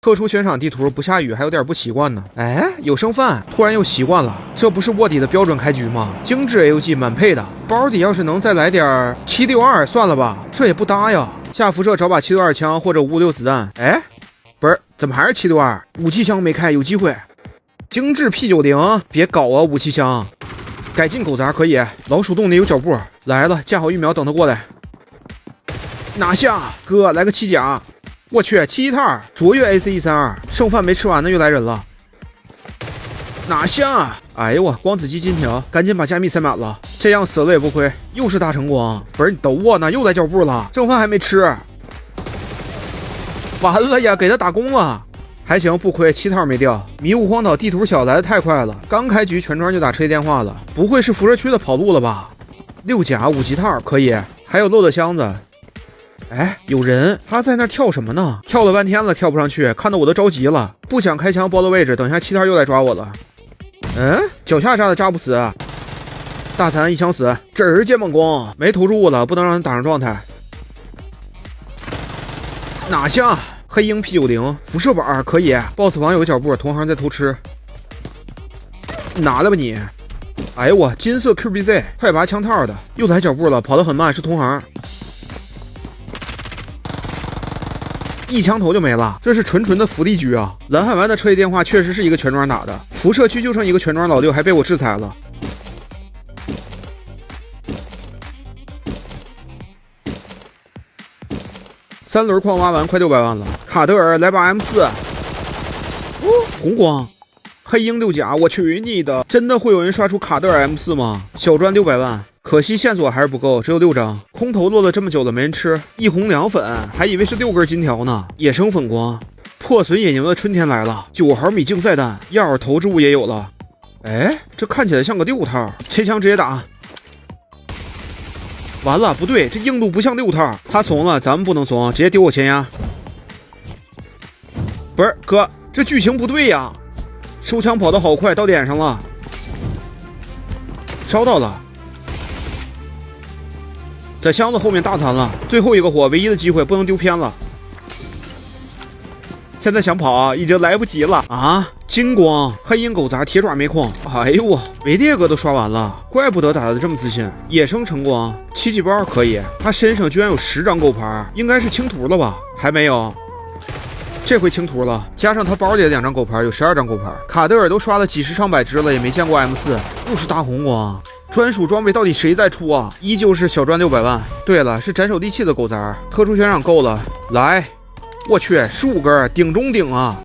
特殊悬赏地图不下雨还有点不习惯呢。哎，有剩饭，突然又习惯了。这不是卧底的标准开局吗？精致 AUG 满配的，包底要是能再来点762，算了吧，这也不搭呀。下辐射找把762枪或者556子弹。哎，不是，怎么还是762？武器箱没开，有机会。精致 P90，别搞啊，武器箱。改进狗杂可以，老鼠洞里有脚步，来了，架好预苗等他过来。拿下，哥，来个7甲。我去，7套卓越 AC132，剩饭没吃完呢，又来人了。拿下！哎呦我，光子机金条，赶紧把加密塞满了，这样死了也不亏。又是大成功，不是你抖我呢，又来脚步了，剩饭还没吃。完了呀，给他打工了。还行，不亏，7套没掉。迷雾荒岛地图小来的太快了，刚开局全庄就打车电话了，不会是辐射区的跑路了吧？6甲5级套可以，还有漏的箱子。哎，有人，他在那跳什么呢？跳了半天了，跳不上去，看得我都着急了，不想开枪暴露位置，等一下7套又来抓我了。脚下扎的扎不死，大残一枪死，直接猛攻，没投入了，不能让人打上状态。拿下！黑鹰 P90 辐射板可以 ，BOSS 房有个脚步，同行在偷吃，拿了吧你！哎呦我，金色 QBZ 快拔枪套的，又来脚步了，跑得很慢，是同行。一枪头就没了，这是纯纯的福利局啊！蓝海湾的车业电话确实是一个全庄打的，辐射区就剩一个全庄老六，还被我制裁了。3轮矿挖完快600万了，卡德尔来把 M4，红光，黑鹰6甲，我去你的！真的会有人刷出卡德尔 M4 吗？小赚600万，可惜线索还是不够，只有6张，空投落了这么久了没人吃，一红2粉，还以为是6根金条呢。野生粉光，破损野牛的春天来了，9毫米竞赛弹，1耳投掷物也有了。哎，这看起来像个6套，切枪直接打。完了，不对，这硬度不像6套，他怂了，咱们不能怂，直接丢我前压。不是哥，这剧情不对呀！收枪跑得好快，到脸上了，烧到了，在箱子后面大残了，最后一个火，唯一的机会不能丢偏了。现在想跑啊，已经来不及了啊！金光黑鹰狗杂铁爪没空，哎呦我，维列哥都刷完了，怪不得打得这么自信。野生晨光7级包可以，他身上居然有10张狗牌，应该是清图了吧？还没有，这回清图了，加上他包里的2张狗牌，有12张狗牌。卡德尔都刷了几十上百只了，也没见过 M4，又是大红光。专属装备到底谁在出啊？依旧是小赚600万。对了，是斩首地气的狗杂，特殊悬赏够了，来。我去，15根顶中顶啊！